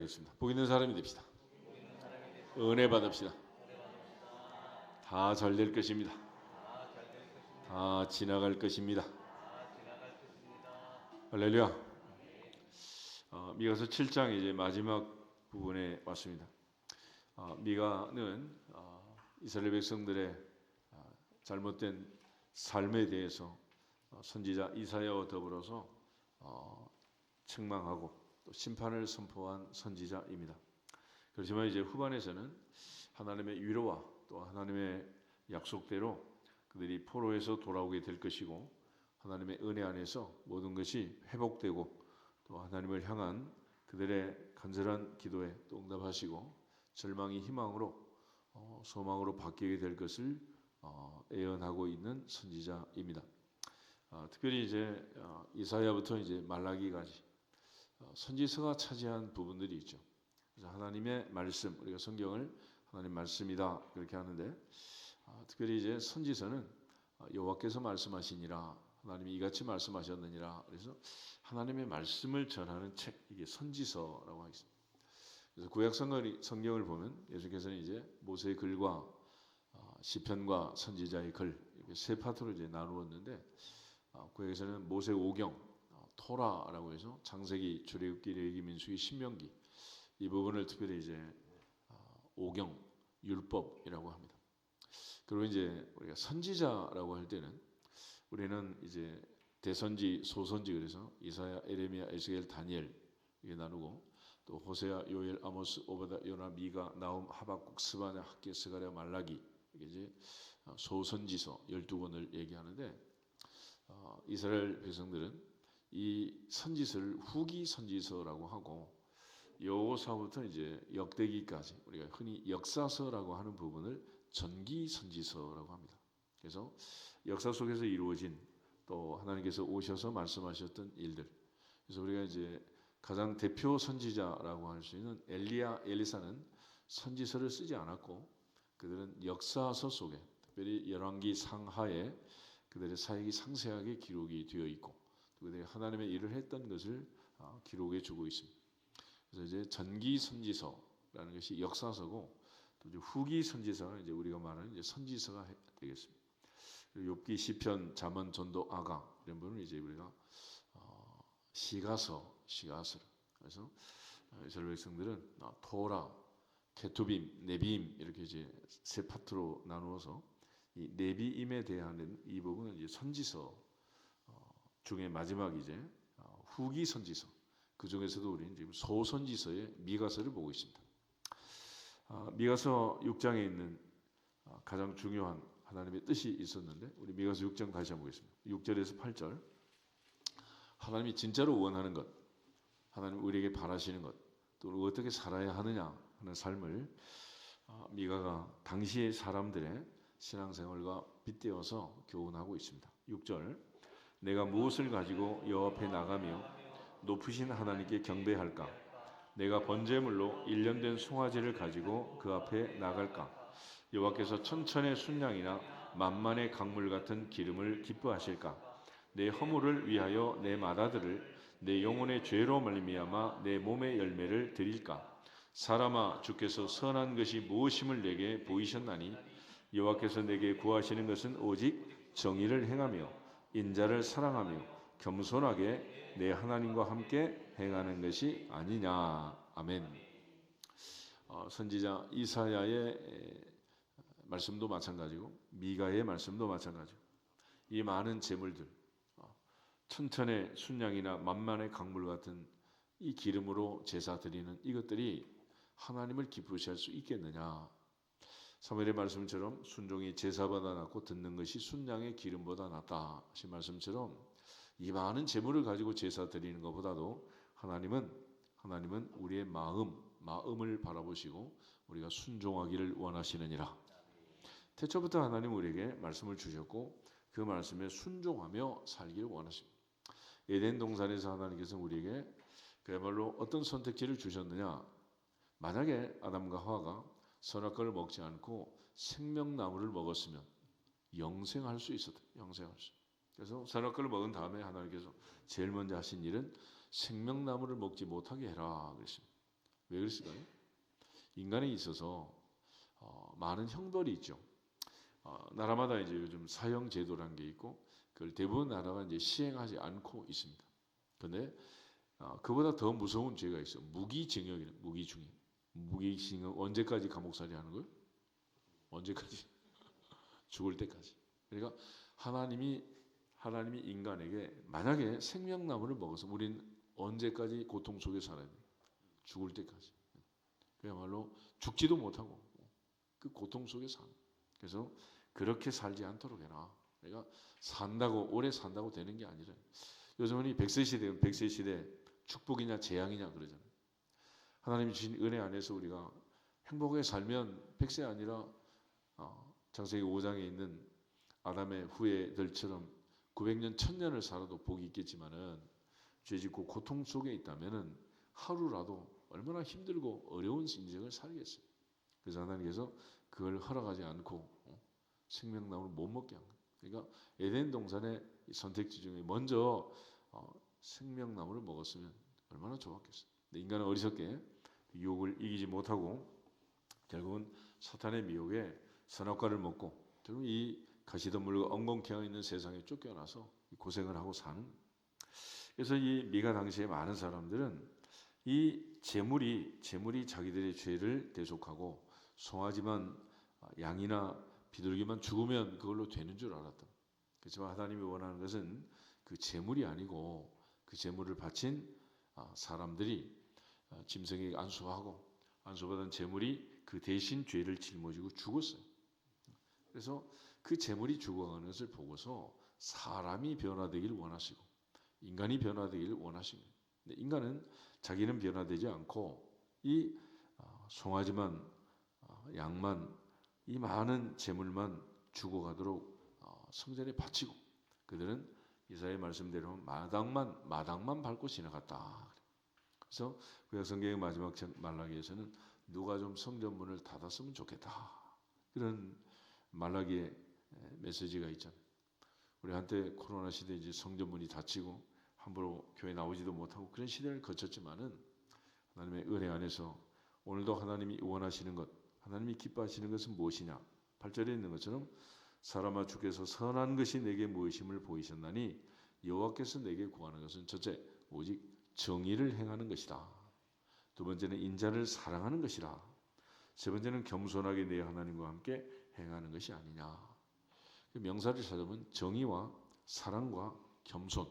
되겠습니다. 복 있는 사람이 됩시다. 은혜 받읍시다. 다 잘 될 것입니다. 다 지나갈 것입니다. 할렐루야. 미가서 7장 이제 마지막 부분에 왔습니다. 미가는 이스라엘 백성들의 잘못된 삶에 대해서 선지자 이사야와 더불어서 책망하고 또 심판을 선포한 선지자입니다. 그렇지만 이제 후반에서는 하나님의 위로와 또 하나님의 약속대로 그들이 포로에서 돌아오게 될 것이고 하나님의 은혜 안에서 모든 것이 회복되고 또 하나님을 향한 그들의 간절한 기도에 또 응답하시고 절망이 희망으로 소망으로 바뀌게 될 것을 예언하고 있는 선지자입니다. 특별히 이제 이사야부터 이제 말라기까지 선지서가 차지한 부분들이 있죠. 그래서 하나님의 말씀, 우리가 성경을 하나님 말씀이다 그렇게 하는데 특별히 이제 선지서는 여호와께서 말씀하시니라, 하나님이 이같이 말씀하셨느니라. 그래서 하나님의 말씀을 전하는 책, 이게 선지서라고 하겠습니다. 그래서 구약 성경을 보면 예수께서는 이제 모세의 글과 시편과 선지자의 글 이렇게 세 파트로 이제 나누었는데 구약에서는 모세 오경, 토라라고 해서 창세기, 출애굽기, 레위기, 민수기, 신명기 이 부분을 특별히 이제 오경, 율법이라고 합니다. 그리고 이제 우리가 선지자라고 할 때는 우리는 이제 대선지, 소선지 그래서 이사야, 에레미야, 에스겔, 다니엘 이게 나누고 또 호세아, 요엘, 아모스, 오바다, 요나, 미가, 나움, 하박국, 스바냐, 학개, 스가랴, 말라기 이게 이제 소선지서 12권을 얘기하는데 이스라엘 백성들은 이 선지서를 후기 선지서라고 하고 여호사부터 이제 역대기까지 우리가 흔히 역사서라고 하는 부분을 전기 선지서라고 합니다. 그래서 역사 속에서 이루어진 또 하나님께서 오셔서 말씀하셨던 일들. 그래서 우리가 이제 가장 대표 선지자라고 할 수 있는 엘리야, 엘리사는 선지서를 쓰지 않았고 그들은 역사서 속에 특별히 열왕기 상하에 그들의 사역이 상세하게 기록이 되어 있고 그들이 하나님의 일을 했던 것을 기록해 주고 있습니다. 그래서 이제 전기 선지서라는 것이 역사서고 또 이제 후기 선지서는 이제 우리가 말하는 이제 선지서가 되겠습니다. 욥기, 시편, 잠언, 전도, 아가 이런 부분은 이제 우리가 시가서. 그래서 이스라엘 백성들은 토라, 케투빔, 네비임 이렇게 이제 세 파트로 나누어서 이 네비임에 대한 이 부분은 이제 선지서 중에 마지막 이제 후기 선지서. 그 중에서도 우리는 지금 소선지서의 미가서를 보고 있습니다. 미가서 6장에 있는 가장 중요한 하나님의 뜻이 있었는데 우리 미가서 6장 다시 한번 보겠습니다. 6절에서 8절 하나님이 진짜로 원하는 것, 하나님 우리에게 바라시는 것, 또 어떻게 살아야 하느냐 하는 삶을 미가가 당시의 사람들의 신앙생활과 빗대어서 교훈하고 있습니다. 6절 내가 무엇을 가지고 여호와 앞에 나가며 높으신 하나님께 경배할까? 내가 번제물로 1년 된 송아지를 가지고 그 앞에 나갈까? 여호와께서 천천의 순양이나 만만의 강물 같은 기름을 기뻐하실까? 내 허물을 위하여 내 맏아들을 내 영혼의 죄로 말미암아 내 몸의 열매를 드릴까? 사람아 주께서 선한 것이 무엇임을 내게 보이셨나니 여호와께서 내게 구하시는 것은 오직 정의를 행하며 인자를 사랑하며 겸손하게 내 하나님과 함께 행하는 것이 아니냐. 아멘. 선지자 이사야의 말씀도 마찬가지고 미가의 말씀도 마찬가지고 이 많은 제물들, 천천의 순양이나 만만의 강물 같은 이 기름으로 제사 드리는 이것들이 하나님을 기쁘시게 할 수 있겠느냐. 사무엘의 말씀처럼 순종이 제사보다 낫고 듣는 것이 순양의 기름보다 낫다 하신 말씀처럼 이 많은 제물을 가지고 제사 드리는 것보다도 하나님은 우리의 마음을 바라보시고 우리가 순종하기를 원하시느니라. 태초부터 하나님 우리에게 말씀을 주셨고 그 말씀에 순종하며 살기를 원하십니다. 에덴 동산에서 하나님께서 우리에게 그야말로 어떤 선택지를 주셨느냐. 만약에 아담과 하와가 선악과를 먹지 않고 생명나무를 먹었으면 영생할 수 있었다. 영생할 수. 그래서 선악과를 먹은 다음에 하나님께서 제일 먼저 하신 일은 생명나무를 먹지 못하게 해라 그랬습니다. 왜 그랬을까요? 인간에 있어서 많은 형벌이 있죠. 나라마다 이제 요즘 사형 제도라는 게 있고 그걸 대부분 나라가 이제 시행하지 않고 있습니다. 그런데 그보다 더 무서운 죄가 있어. 무기징역이네. 무기징역. 무기징역 언제까지 감옥살이 하는 거예요? 언제까지? 죽을 때까지. 그러니까 하나님이 인간에게 만약에 생명나무를 먹어서 우린 언제까지 고통 속에 살아야 돼? 죽을 때까지. 그야말로 죽지도 못하고 그 고통 속에 사는. 그래서 그렇게 살지 않도록 해라. 그러니까 오래 산다고 되는 게 아니라 요즘은 이 100세 시대는 100세 시대 축복이냐 재앙이냐 그러잖아요. 하나님이 주신 은혜 안에서 우리가 행복하게 살면 100세 아니라 창세기 5장에 있는 아담의 후예들처럼 900년 1000년을 살아도 복이 있겠지만은 죄짓고 고통 속에 있다면은 하루라도 얼마나 힘들고 어려운 인생을 살겠어요. 그래서 하나님께서 그걸 허락하지 않고 생명나무를 못 먹게 한 거예요. 그러니까 에덴 동산의 선택지 중에 먼저 생명나무를 먹었으면 얼마나 좋았겠어요. 근데 인간은 어리석게 유혹을 이기지 못하고 결국은 사탄의 미혹에 선악과를 먹고 결국 이 가시덤불과 엉겅퀴어 있는 세상에 쫓겨나서 고생을 하고 사는. 그래서 이 미가 당시에 많은 사람들은 이 재물이 자기들의 죄를 대속하고 송아지만 양이나 비둘기만 죽으면 그걸로 되는 줄 알았다. 그렇지만 하나님이 원하는 것은 그 재물이 아니고 그 재물을 바친 사람들이 짐승에게 안수받은 재물이 그 대신 죄를 짊어지고 죽었어요. 그래서 그 재물이 죽어가는 것을 보고서 사람이 변화되기를 원하시고 인간이 변화되기를 원하시고, 근데 인간은 자기는 변화되지 않고 이 송아지만 양만 이 많은 재물만 죽어가도록 성전에 바치고 그들은 이사야의 말씀대로 마당만 밟고 지나갔다. 그래서 구약 성경의 마지막 말라기에서는 누가 좀 성전문을 닫았으면 좋겠다. 그런 말라기의 메시지가 있잖아요. 우리 한때 코로나 시대에 이제 성전문이 닫히고 함부로 교회 나오지도 못하고 그런 시대를 거쳤지만은 하나님의 은혜 안에서 오늘도 하나님이 원하시는 것, 하나님이 기뻐하시는 것은 무엇이냐? 8절에 있는 것처럼 사람아 주께서 선한 것이 내게 무엇임을 보이셨나니 여호와께서 내게 구하는 것은 첫째 오직 정의를 행하는 것이다. 두 번째는 인자를 사랑하는 것이다. 세 번째는 겸손하게 내 하나님과 함께 행하는 것이 아니냐. 그 명사를 찾아보면 정의와 사랑과 겸손,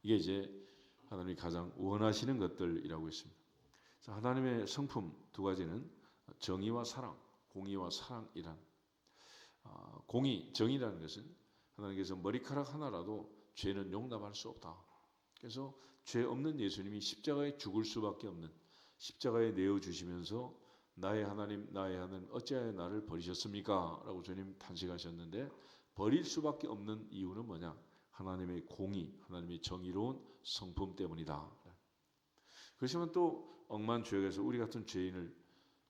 이게 이제 하나님이 가장 원하시는 것들이라고 했습니다. 하나님의 성품 두 가지는 정의와 사랑, 공의와 사랑이란. 정의라는 것은 하나님께서 머리카락 하나라도 죄는 용납할 수 없다. 그래서 죄 없는 예수님이 십자가에 죽을 수밖에 없는, 십자가에 내어주시면서 나의 하나님 어찌하여 나를 버리셨습니까? 라고 주님 탄식하셨는데 버릴 수밖에 없는 이유는 뭐냐? 하나님의 공의, 하나님의 정의로운 성품 때문이다. 그렇지만 또 억만 죄악에서 우리 같은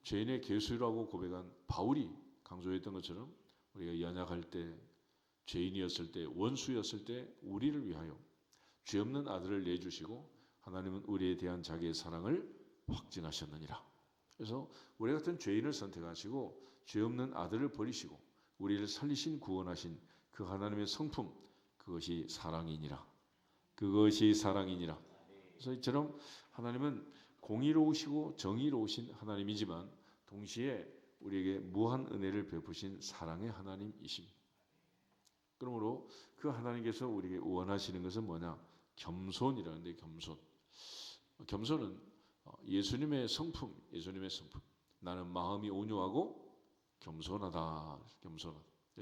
죄인의 괴수라고 고백한 바울이 강조했던 것처럼 우리가 연약할 때, 죄인이었을 때, 원수였을 때 우리를 위하여 죄 없는 아들을 내주시고 하나님은 우리에 대한 자기의 사랑을 확증하셨느니라. 그래서 우리 같은 죄인을 선택하시고 죄 없는 아들을 버리시고 우리를 살리신 구원하신 그 하나님의 성품, 그것이 사랑이니라. 그것이 사랑이니라. 그래서 이처럼 하나님은 공의로우시고 정의로우신 하나님이지만 동시에 우리에게 무한 은혜를 베푸신 사랑의 하나님이십니다. 그러므로 그 하나님께서 우리에게 원하시는 것은 뭐냐? 겸손이라는데 겸손은 예수님의 성품. 나는 마음이 온유하고 겸손하다.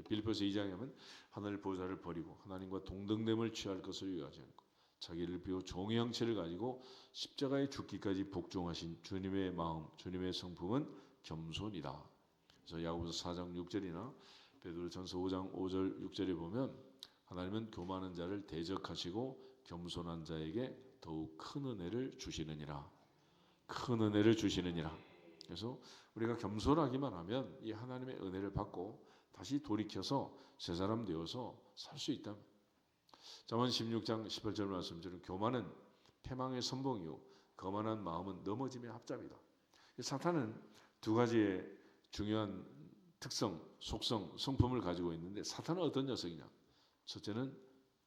빌립보서 2장에 하면 하늘 보좌를 버리고 하나님과 동등됨을 취할 것을 위하지 않고 자기를 비워 종의 형체를 가지고 십자가에 죽기까지 복종하신 주님의 마음, 주님의 성품은 겸손이다. 그래서 야고보서 4장 6절이나 베드로전서 5장 5절 6절에 보면 하나님은 교만한 자를 대적하시고 겸손한 자에게 더욱 큰 은혜를 주시느니라. 큰 은혜를 주시느니라. 그래서 우리가 겸손하기만 하면 이 하나님의 은혜를 받고 다시 돌이켜서 새 사람 되어서 살 수 있다. 잠언 16장 18절 말씀처럼 교만은 패망의 선봉이요 거만한 마음은 넘어짐의 합잡이다. 사탄은 두 가지의 중요한 특성, 속성, 성품을 가지고 있는데 사탄은 어떤 녀석이냐? 첫째는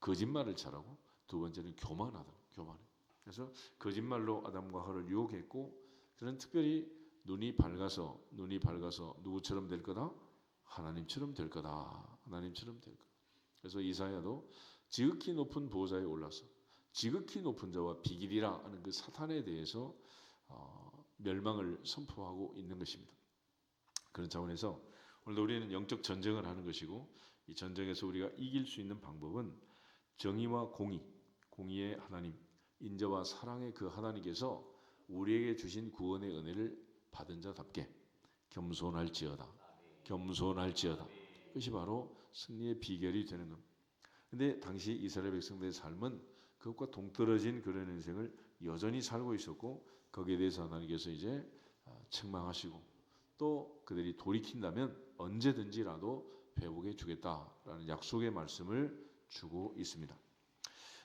거짓말을 잘하고 두 번째는 교만하다. 교만해. 그래서 거짓말로 아담과 하와를 유혹했고 그는 특별히 눈이 밝아서 누구처럼 될 거다? 하나님처럼 될 거다. 하나님처럼 될 거다. 그래서 이사야도 지극히 높은 보좌에 올라서 지극히 높은 자와 비길이라 하는 그 사탄에 대해서 멸망을 선포하고 있는 것입니다. 그런 차원에서 오늘도 우리는 영적 전쟁을 하는 것이고 이 전쟁에서 우리가 이길 수 있는 방법은 정의와 공의의 하나님, 인자와 사랑의 그 하나님께서 우리에게 주신 구원의 은혜를 받은 자답게 겸손할지어다. 그것이 바로 승리의 비결이 되는 겁니다. 근데 당시 이스라엘 백성들의 삶은 그것과 동떨어진 그런 인생을 여전히 살고 있었고 거기에 대해서 하나님께서 이제 책망하시고 또 그들이 돌이킨다면 언제든지라도 회복해 주겠다라는 약속의 말씀을 주고 있습니다.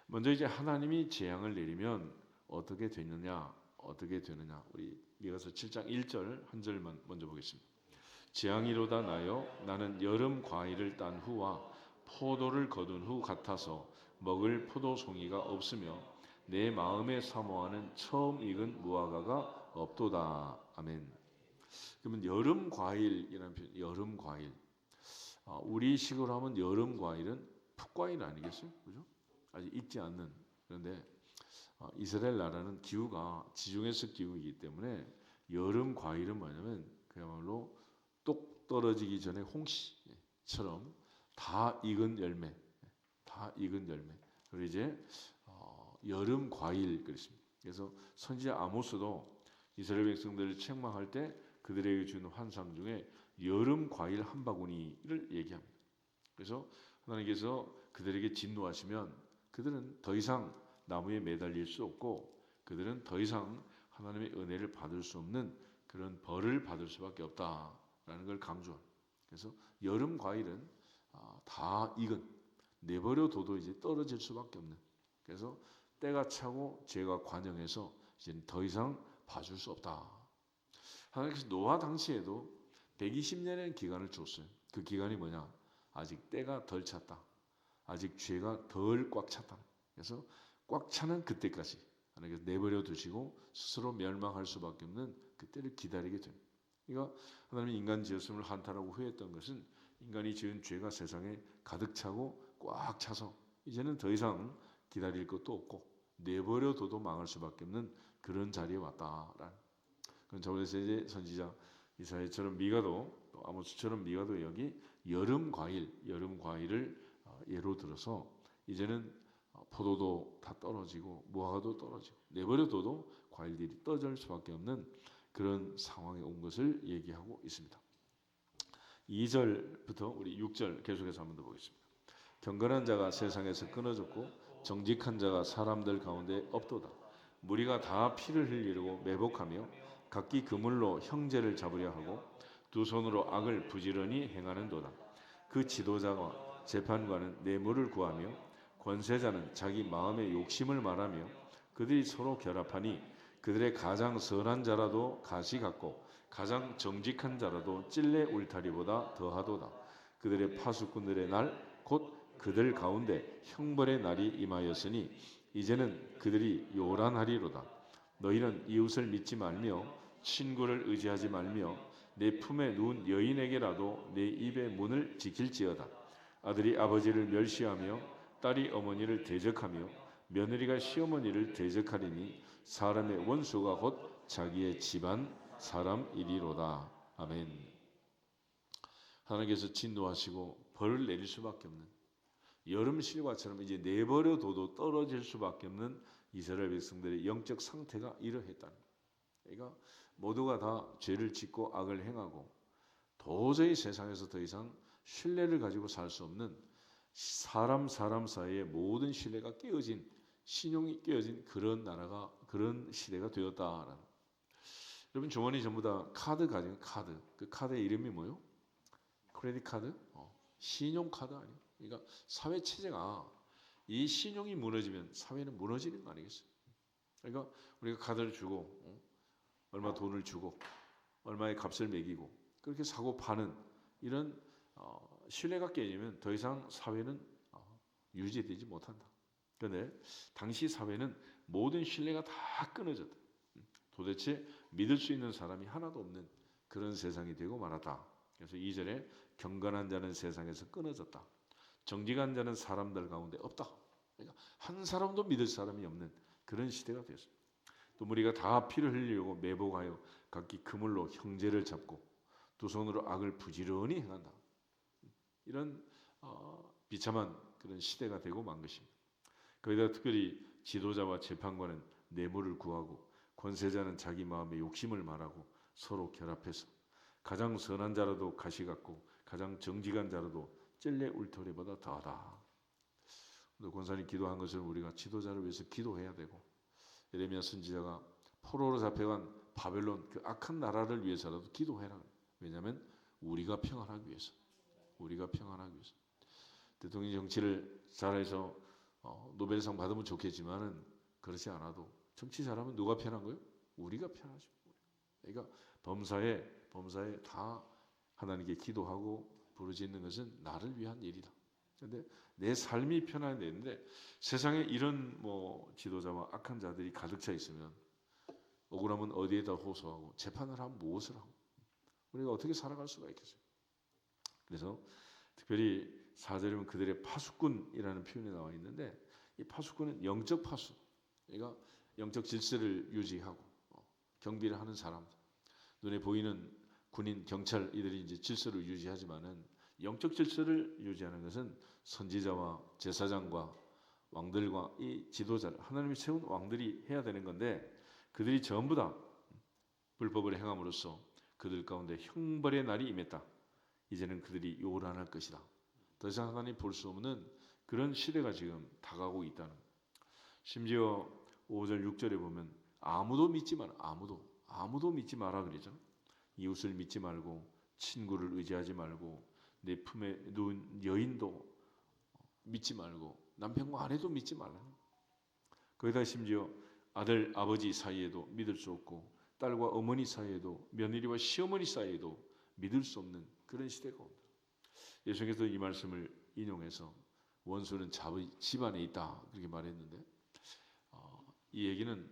먼저 이제 하나님이 재앙을 내리면 어떻게 되느냐? 우리 미가서 7장 1절 한 절만 먼저 보겠습니다. 재앙이로다 나여 나는 여름 과일을 딴 후와 포도를 거둔 후 같아서 먹을 포도송이가 없으며 내 마음에 사모하는 처음 익은 무화과가 없도다. 아멘. 그러면 여름 과일이라는 표현, 여름 과일. 우리식으로 하면 여름 과일은 풋과일 아니겠어요? 그죠? 아직 익지 않는. 그런데 이스라엘 나라는 기후가 지중해석 기후이기 때문에 여름 과일은 뭐냐면 그야말로 똑 떨어지기 전에 홍시처럼 다 익은 열매. 그리고 이제 여름 과일 그랬습니다. 그래서 선지자 아모스도 이스라엘 백성들을 책망할 때 그들에게 준 환상 중에 여름 과일 한 바구니를 얘기합니다. 그래서 하나님께서 그들에게 진노하시면 그들은 더 이상 나무에 매달릴 수 없고 그들은 더 이상 하나님의 은혜를 받을 수 없는 그런 벌을 받을 수밖에 없다라는 걸 강조합니다. 그래서 여름 과일은 다 익은 내버려둬도 이제 떨어질 수밖에 없는. 그래서 때가 차고 죄가 관영해서 이제는 더 이상 봐줄 수 없다. 하나님께서 노아 당시에도 120년의 기간을 줬어요. 그 기간이 뭐냐? 아직 때가 덜 찼다. 아직 죄가 덜 꽉 찼다. 그래서 꽉 차는 그때까지 하나님께서 내버려 두시고 스스로 멸망할 수밖에 없는 그때를 기다리게 됩니다. 그러니까 하나님이 인간 지었음을 한탄하고 후회했던 것은 인간이 지은 죄가 세상에 가득 차고 꽉 차서 이제는 더 이상 기다릴 것도 없고 내버려 둬도 망할 수밖에 없는 그런 자리에 왔다라는. 그런 차원에서 이제 선지자 이사야처럼 미가도 또 아모스처럼 미가도 여기 여름 과일을 예로 들어서 이제는 포도도 다 떨어지고 무화과도 떨어지고 내버려둬도 과일들이 떨어질 수밖에 없는 그런 상황에 온 것을 얘기하고 있습니다. 2절부터 우리 6절 계속해서 한번 더 보겠습니다. 경건한 자가 세상에서 끊어졌고 정직한 자가 사람들 가운데 없도다. 무리가 다 피를 흘리려고 매복하며 각기 그물로 형제를 잡으려 하고 두 손으로 악을 부지런히 행하는도다. 그 지도자와 재판관은 뇌물을 구하며 권세자는 자기 마음의 욕심을 말하며 그들이 서로 결합하니 그들의 가장 선한 자라도 가시 같고 가장 정직한 자라도 찔레 울타리보다 더하도다. 그들의 파수꾼들의 날 곧 그들 가운데 형벌의 날이 임하였으니 이제는 그들이 요란하리로다. 너희는 이웃을 믿지 말며 친구를 의지하지 말며 내 품에 누운 여인에게라도 내 입의 문을 지킬지어다. 아들이 아버지를 멸시하며 딸이 어머니를 대적하며 며느리가 시어머니를 대적하리니 사람의 원수가 곧 자기의 집안 사람이리로다. 아멘. 하나님께서 진노하시고 벌을 내릴 수밖에 없는 여름 실과처럼 이제 내버려둬도 떨어질 수밖에 없는 이스라엘 백성들의 영적 상태가 이러했다는 거예요. 그러니까 모두가 다 죄를 짓고 악을 행하고 도저히 세상에서 더 이상 신뢰를 가지고 살 수 없는 사람 사이의 모든 신뢰가 깨어진 신용이 깨어진 그런 나라가 그런 시대가 되었다라는. 여러분 주머니 전부 다 카드 가진 카드. 그 카드의 이름이 뭐요? 크레딧 카드? 신용 카드 아니에요? 그러니까 사회 체제가 이 신용이 무너지면 사회는 무너지는 거 아니겠어요? 그러니까 우리가 카드를 주고 얼마 돈을 주고 얼마의 값을 매기고 그렇게 사고 파는 이런 신뢰가 깨지면 더 이상 사회는 유지되지 못한다. 그런데 당시 사회는 모든 신뢰가 다 끊어졌다. 도대체 믿을 수 있는 사람이 하나도 없는 그런 세상이 되고 말았다. 그래서 2절에 경건한 자는 세상에서 끊어졌다. 정직한 자는 사람들 가운데 없다. 그러니까 한 사람도 믿을 사람이 없는 그런 시대가 되었습니다. 또 무리가 다 피를 흘리려고 매복하여 각기 그물로 형제를 잡고 두 손으로 악을 부지런히 행한다. 이런 비참한 그런 시대가 되고 만 것입니다. 거기다 특별히 지도자와 재판관은 뇌물을 구하고 권세자는 자기 마음의 욕심을 말하고 서로 결합해서 가장 선한 자라도 가시 같고 가장 정직한 자라도 찔레 울터리보다 더하다. 권사님 기도한 것을 우리가 지도자를 위해서 기도해야 되고 예레미야 선지자가 포로로 잡혀간 바벨론 그 악한 나라를 위해서라도 기도해라. 왜냐하면 우리가 평안하기 위해서. 우리가 평안하기 위해서. 대통령 정치를 잘해서 노벨상 받으면 좋겠지만은 그렇지 않아도 정치 잘하면 누가 편한 거예요? 우리가 편하죠. 그러니까 범사에 다 하나님께 기도하고 부르짖는 것은 나를 위한 일이다. 그런데 내 삶이 편해야 되는데 세상에 이런 지도자와 악한 자들이 가득 차 있으면 억울하면 어디에다 호소하고 재판을 하면 무엇을 하고 우리가 어떻게 살아갈 수가 있겠어요? 그래서 특별히 4절이면 그들의 파수꾼이라는 표현이 나와 있는데 이 파수꾼은 영적 파수, 그러니까 영적 질서를 유지하고 경비를 하는 사람, 눈에 보이는 군인, 경찰 이들이 이제 질서를 유지하지만은 영적 질서를 유지하는 것은 선지자와 제사장과 왕들과 이 지도자를 하나님이 세운 왕들이 해야 되는 건데 그들이 전부 다 불법을 행함으로써 그들 가운데 형벌의 날이 임했다. 이제는 그들이 요란할 것이다. 더 이상 하나님 볼 수 없는 그런 시대가 지금 다가오고 있다는. 심지어 5절 6절에 보면 아무도 믿지 마라. 아무도 믿지 마라 그러죠. 이웃을 믿지 말고 친구를 의지하지 말고 내 품에 누운 여인도 믿지 말고 남편과 아내도 믿지 말라. 거기다 심지어 아들 아버지 사이에도 믿을 수 없고 딸과 어머니 사이에도 며느리와 시어머니 사이에도 믿을 수 없는 그런 시대가 옵니다. 예수님께서 이 말씀을 인용해서 원수는 집 안에 있다 그렇게 말했는데 이 얘기는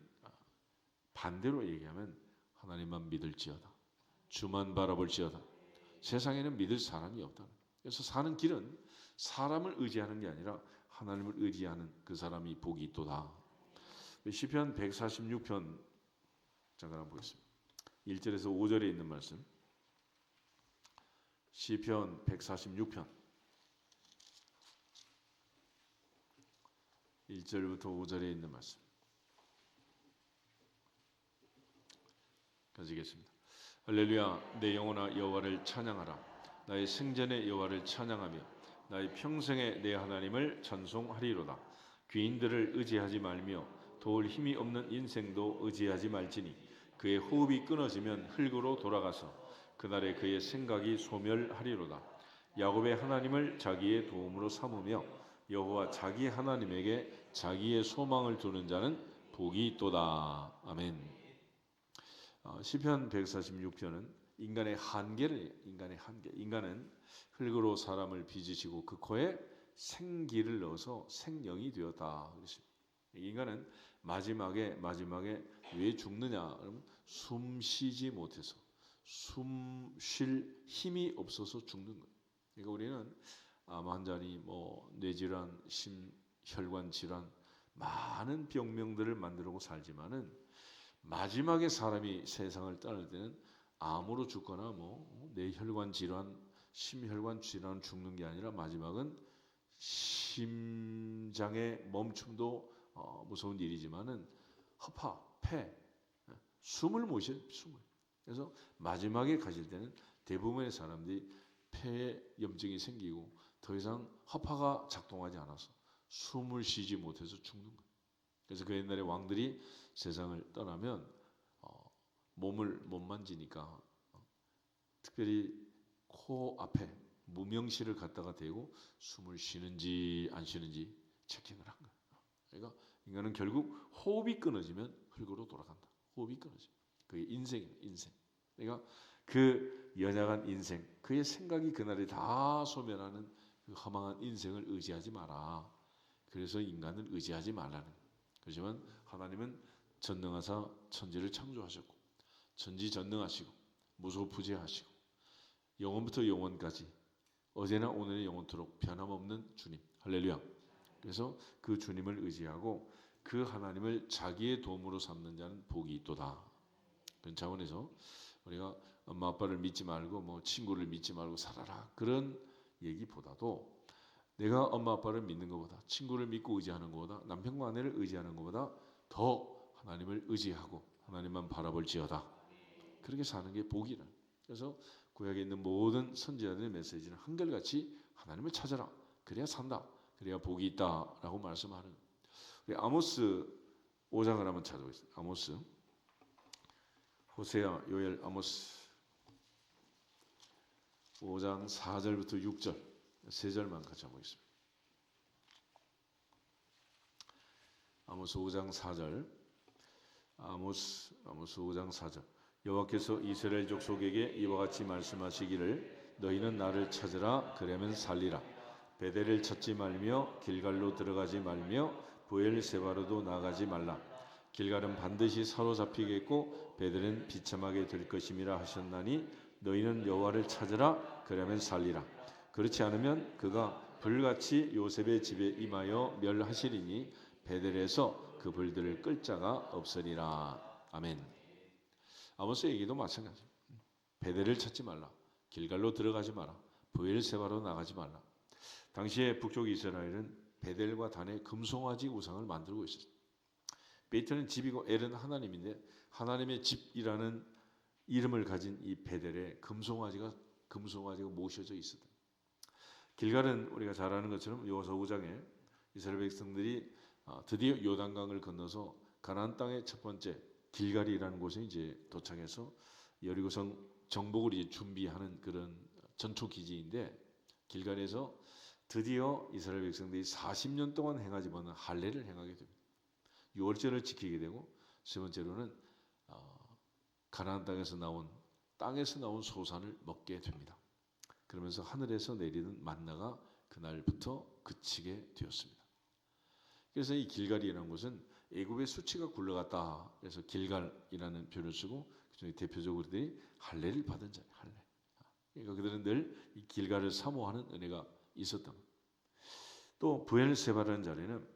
반대로 얘기하면 하나님만 믿을지어다. 주만 바라볼지어다. 세상에는 믿을 사람이 없다. 그래서 사는 길은 사람을 의지하는 게 아니라 하나님을 의지하는 그 사람이 복이 있도다. 시편 146편 잠깐 한번 보겠습니다. 1절에서 5절에 있는 말씀. 시편 146편 1절부터 5절에 있는 말씀 가지겠습니다. 할렐루야. 내 영혼아 여호와를 찬양하라. 나의 생전의 여호와를 찬양하며 나의 평생에 내 하나님을 찬송하리로다. 귀인들을 의지하지 말며 도울 힘이 없는 인생도 의지하지 말지니 그의 호흡이 끊어지면 흙으로 돌아가서 그날에 그의 생각이 소멸하리로다. 야곱의 하나님을 자기의 도움으로 삼으며 여호와 자기 하나님에게 자기의 소망을 두는 자는 복이 있도다. 아멘. 시편 146편은 인간의 한계. 인간은 흙으로 사람을 빚으시고 그 코에 생기를 넣어서 생명이 되었다. 인간은 마지막에 왜 죽느냐? 그러면 숨 쉬지 못해서 숨 쉴 힘이 없어서 죽는 거예요. 그러니까 우리는 암 환자니 뇌질환, 심혈관 질환 많은 병명들을 만들고 살지만은 마지막에 사람이 세상을 떠날 때는 암으로 죽거나 뇌혈관 질환, 심혈관 질환 죽는 게 아니라 마지막은 심장의 멈춤도 무서운 일이지만은 허파, 폐, 숨을 못 쉬어요. 그래서 마지막에 가실 때는 대부분의 사람들이 폐에 염증이 생기고 더 이상 허파가 작동하지 않아서 숨을 쉬지 못해서 죽는 거예요. 그래서 그 옛날에 왕들이 세상을 떠나면 몸을 못 만지니까 특별히 코 앞에 무명실을 갖다가 대고 숨을 쉬는지 안 쉬는지 체킹을 한 거예요. 그러니까 인간은 결국 호흡이 끊어지면 흙으로 돌아간다. 호흡이 끊어지면. 그게 인생이에요. 인생. 그러니까 그 연약한 인생, 그의 생각이 그날에 다 소멸하는 그 허망한 인생을 의지하지 마라. 그래서 인간을 의지하지 말라는 거예요. 그렇지만 하나님은 전능하사 천지를 창조하셨고 전지전능하시고 무소부재하시고 영원부터 영원까지 어제나 오늘의 영원토록 변함없는 주님. 할렐루야. 그래서 그 주님을 의지하고 그 하나님을 자기의 도움으로 삼는 자는 복이 있도다. 그런 차원에서 우리가 엄마 아빠를 믿지 말고 뭐 친구를 믿지 말고 살아라. 그런 얘기보다도 내가 엄마 아빠를 믿는 것보다 친구를 믿고 의지하는 것보다 남편과 아내를 의지하는 것보다 더 하나님을 의지하고 하나님만 바라볼지어다. 그렇게 사는 게 복이라. 그래서 구약에 있는 모든 선지자들의 메시지는 한결같이 하나님을 찾아라. 그래야 산다. 그래야 복이 있다라고 말씀하는. 우리 아모스 5장을 한번 찾아보겠습니다. 아모스, 호세아, 요엘, 아모스 5장 4절부터 6절 세 절만 같이 한번 보겠습니다. 아모스 5장 4절. 아모스 5장 4절. 여호와께서 이스라엘 족속에게 이와 같이 말씀하시기를 너희는 나를 찾으라 그러면 살리라. 베델을 찾지 말며 길갈로 들어가지 말며 브엘세바로도 나가지 말라. 길갈은 반드시 사로잡히겠고 베델은 비참하게 될 것임이라 하셨나니 너희는 여호와를 찾으라 그러면 살리라. 그렇지 않으면 그가 불같이 요셉의 집에 임하여 멸하시리니 베델에서 그 불들을 끌 자가 없으리라. 아멘. 아모스에게도 마찬가지입니다. 베델을 찾지 말라. 길갈로 들어가지 마라. 브엘세바로 나가지 말라. 당시에 북쪽 이스라엘은 베델과 단의 금송아지 우상을 만들고 있었습니다. 베텔은 집이고 엘은 하나님인데 하나님의 집이라는 이름을 가진 이 베델에 금송아지가 모셔져 있었다. 길갈은 우리가 잘 아는 것처럼 여호수아 5장에 이스라엘 백성들이 드디어 요단강을 건너서 가나안 땅의 첫 번째 길갈이라는 곳에 이제 도착해서 여리고성 정복을 이제 준비하는 그런 전초 기지인데 길갈에서 드디어 이스라엘 백성들이 40년 동안 행하지 못한 할례를 행하게 됩니다. 유월절을 지키게 되고 세 번째로는 가나안 땅에서 나온 소산을 먹게 됩니다. 그러면서 하늘에서 내리는 만나가 그날부터 그치게 되었습니다. 그래서 이 길갈이라는 곳은 애굽의 수치가 굴러갔다. 그래서 길갈이라는 표현을 쓰고 그중에 대표적으로 그들이 할례를 받은 자예요. 할례. 그러니까 그들은 늘 이 길갈을 사모하는 은혜가 있었다. 또 브엘세바라는 자리는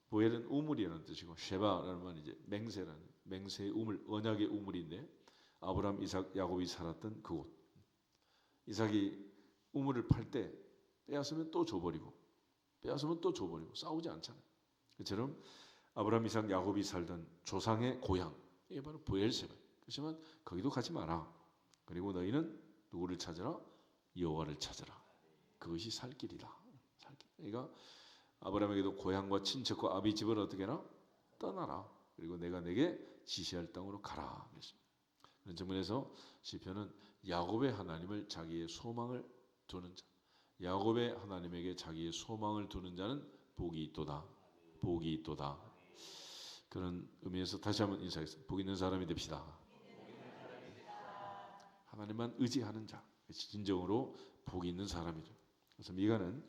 보엘은 우물이라는 뜻이고 쉐바라는 말은 이제 맹세의 우물, 언약의 우물인데 아브라함, 이삭, 야곱이 살았던 그곳. 이삭이 우물을 팔 때 빼앗으면 또 줘버리고 싸우지 않잖아요. 그처럼 아브라함, 이삭, 야곱이 살던 조상의 고향, 이게 바로 브엘세바. 그렇지만 거기도 가지 마라. 그리고 너희는 누구를 찾으라? 여호와를 찾으라. 그것이 살 길이다. 그러니까 아브라함에게도 고향과 친척과 아비 집을 어떻게 하나? 떠나라. 그리고 내가 내게 지시할 땅으로 가라. 그랬습니다. 그런 측면에서 시편은 야곱의 하나님을 자기의 소망을 두는 자, 야곱의 하나님에게 자기의 소망을 두는 자는 복이 있도다. 복이 있도다. 그런 의미에서 다시 한번 인사하겠습니다. 복 있는 사람이 됩시다. 하나님만 의지하는 자, 진정으로 복이 있는 사람이죠. 그래서 미가는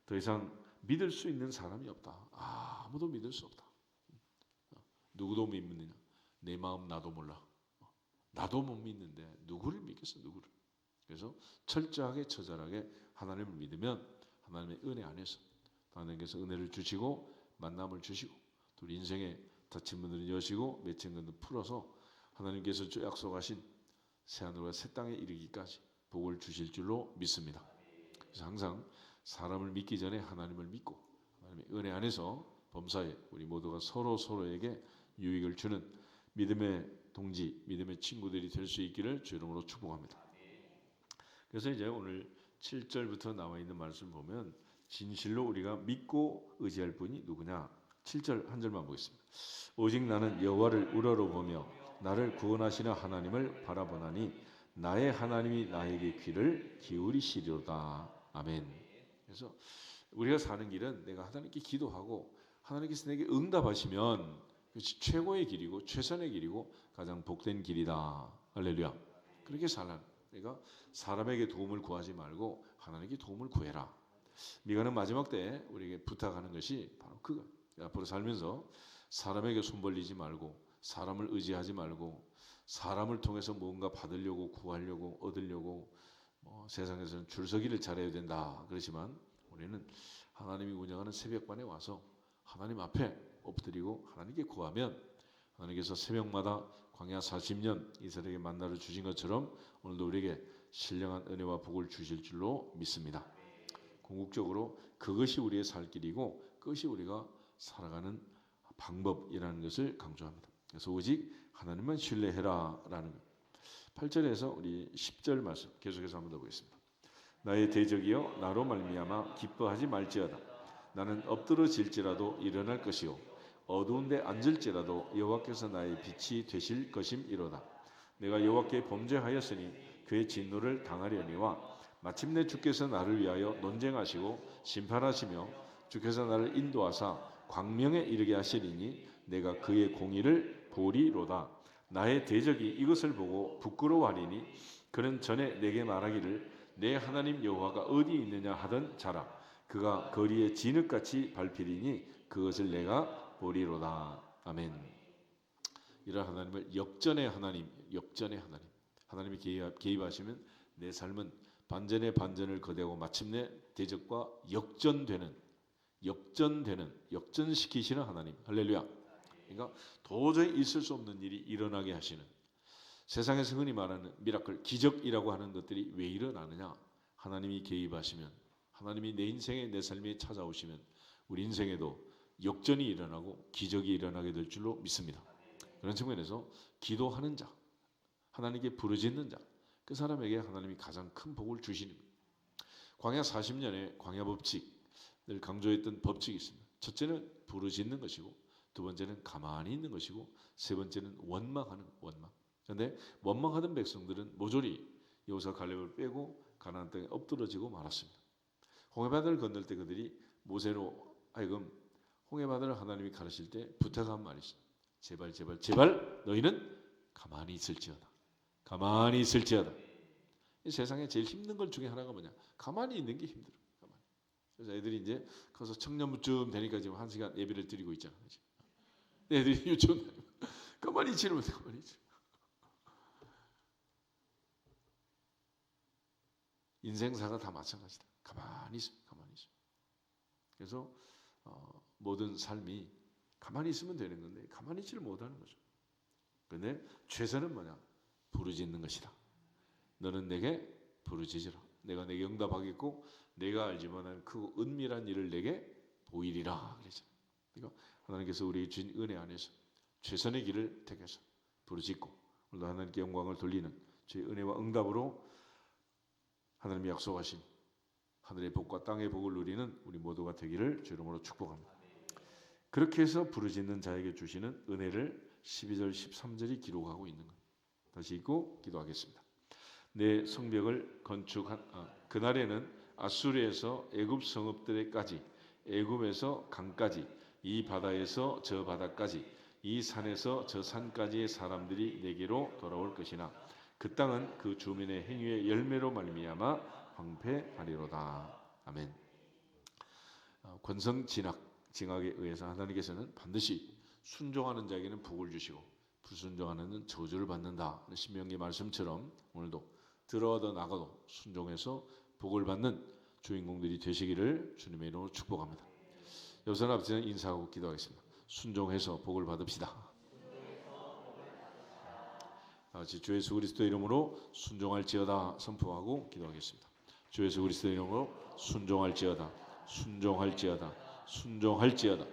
더 이상 믿을 수 있는 사람이 없다. 아무도 믿을 수 없다. 누구도 못 믿느냐? 내 마음 나도 몰라. 나도 못 믿는데 누구를 믿겠어? 누구를? 그래서 철저하게 처절하게 하나님을 믿으면 하나님의 은혜 안에서 하나님께서 은혜를 주시고 만남을 주시고 또 우리 인생에 다친 분들은 여시고 맺힌 분들은 풀어서 하나님께서 약속하신 새하늘과 새 땅에 이르기까지 복을 주실 줄로 믿습니다. 그래서 항상 사람을 믿기 전에 하나님을 믿고 하나님의 은혜 안에서 범사에 우리 모두가 서로에게 유익을 주는 믿음의 동지, 믿음의 친구들이 될 수 있기를 주 이름으로 축복합니다. 그래서 이제 오늘 7절부터 나와 있는 말씀 보면 진실로 우리가 믿고 의지할 분이 누구냐? 7절 한 절만 보겠습니다. 오직 나는 여호와를 우러러보며 나를 구원하시는 하나님을 바라보나니 나의 하나님이 나에게 귀를 기울이시리로다. 아멘. 그래서 우리가 사는 길은 내가 하나님께 기도하고 하나님께서 내게 응답하시면 그것이 최고의 길이고 최선의 길이고 가장 복된 길이다. 할렐루야. 그렇게 살라. 그러니까 사람에게 도움을 구하지 말고 하나님께 도움을 구해라. 미가는 마지막 때에 우리에게 부탁하는 것이 바로 그거. 앞으로 살면서 사람에게 손 벌리지 말고 사람을 의지하지 말고 사람을 통해서 뭔가 받으려고 구하려고 얻으려고 세상에서는 줄서기를 잘해야 된다 그러지만 우리는 하나님이 운영하는 새벽반에 와서 하나님 앞에 엎드리고 하나님께 구하면 하나님께서 새벽마다 광야 40년 이스라엘에게 만나를 주신 것처럼 오늘도 우리에게 신령한 은혜와 복을 주실 줄로 믿습니다. 궁극적으로 그것이 우리의 살 길이고 그것이 우리가 살아가는 방법이라는 것을 강조합니다. 그래서 오직 하나님만 신뢰해라 라는 것. 8절에서 우리 10절 말씀 계속해서 한번 더 보겠습니다. 나의 대적이여 나로 말미암아 기뻐하지 말지어다. 나는 엎드러질지라도 일어날 것이요 어두운 데 앉을지라도 여호와께서 나의 빛이 되실 것임이로다. 내가 여호와께 범죄하였으니 그의 진노를 당하려니와 마침내 주께서 나를 위하여 논쟁하시고 심판하시며 주께서 나를 인도하사 광명에 이르게 하시리니 내가 그의 공의를 보리로다. 나의 대적이 이것을 보고 부끄러워하리니 그는 전에 내게 말하기를 내 하나님 여호와가 어디 있느냐 하던 자라. 그가 거리에 진흙같이 밟히리니 그것을 내가 보리로다. 아멘. 이런 하나님을 역전의 하나님, 역전의 하나님. 하나님이 개입하시면 내 삶은 반전의 반전을 거대하고 마침내 대적과 역전시키시는 하나님. 할렐루야. 그러니까 도저히 있을 수 없는 일이 일어나게 하시는, 세상에서 흔히 말하는 미라클, 기적이라고 하는 것들이 왜 일어나느냐? 하나님이 개입하시면, 하나님이 내 인생에, 내 삶에 찾아오시면 우리 인생에도 역전이 일어나고 기적이 일어나게 될 줄로 믿습니다. 그런 측면에서 기도하는 자, 하나님께 부르짖는 자, 그 사람에게 하나님이 가장 큰 복을 주시는 겁니다. 광야 40년의 광야 법칙을 강조했던 법칙이 있습니다. 첫째는 부르짖는 것이고, 두 번째는 가만히 있는 것이고, 세 번째는 원망하는 원망. 그런데 원망하던 백성들은 모조리 여호수아 갈렙을 빼고 가나안 땅에 엎드러지고 말았습니다. 홍해바다를 건널 때 그들이 모세로 하여금 홍해바다를 하나님이 가르칠 때 부탁한 말이 있습니다. 제발 제발 제발 너희는 가만히 있을지어다. 가만히 있을지어다. 이 세상에 제일 힘든 것 중에 하나가 뭐냐? 가만히 있는 게 힘들어. 가만히. 그래서 애들이 이제 커서 청년부쯤 되니까 지금 1시간 예배를 드리고 있잖아. 애들이 요즘 가만히 있지는 못해. 가만히 있지. 인생사가 다 마찬가지다. 가만히 있어. 가만히 있어. 그래서 모든 삶이 가만히 있으면 되는 건데 가만히 있지를 못하는 거죠. 그런데 최선은 뭐냐? 부르짖는 것이다. 너는 내게 부르짖으라. 내가 내게 응답하겠고 내가 알지 못하는 그 은밀한 일을 내게 보이리라 그랬잖아요. 그러니까 하나님께서 우리의 주신 은혜 안에서 최선의 길을 택해서 부르짖고 오늘도 하나님께 영광을 돌리는 주의 은혜와 응답으로 하나님이 약속하신 하늘의 복과 땅의 복을 누리는 우리 모두가 되기를 주 이름으로 축복합니다. 그렇게 해서 부르짖는 자에게 주시는 은혜를 12절 13절이 기록하고 있는 것. 다시 읽고 기도하겠습니다. 내 성벽을 건축한 그날에는 아수르에서 애굽 성읍들에까지, 애굽에서 강까지, 이 바다에서 저 바다까지, 이 산에서 저 산까지의 사람들이 내게로 돌아올 것이나 그 땅은 그 주민의 행위의 열매로 말미암아 황폐하리로다. 아멘. 권성징악에 의해서 하나님께서는 반드시 순종하는 자에게는 복을 주시고 불순종하는 자는 저주를 받는다. 신명기 말씀처럼 오늘도 들어도 나가도 순종해서 복을 받는 주인공들이 되시기를 주님의 이름으로 축복합니다. 여기서 앞서는 인사하고 기도하겠습니다. 순종해서 복을 받읍시다. 다같이 주 예수 그리스도 이름으로 순종할지어다 선포하고 기도하겠습니다. 주 예수 그리스도 이름으로 순종할지어다. 순종할지어다. 순종할지어다.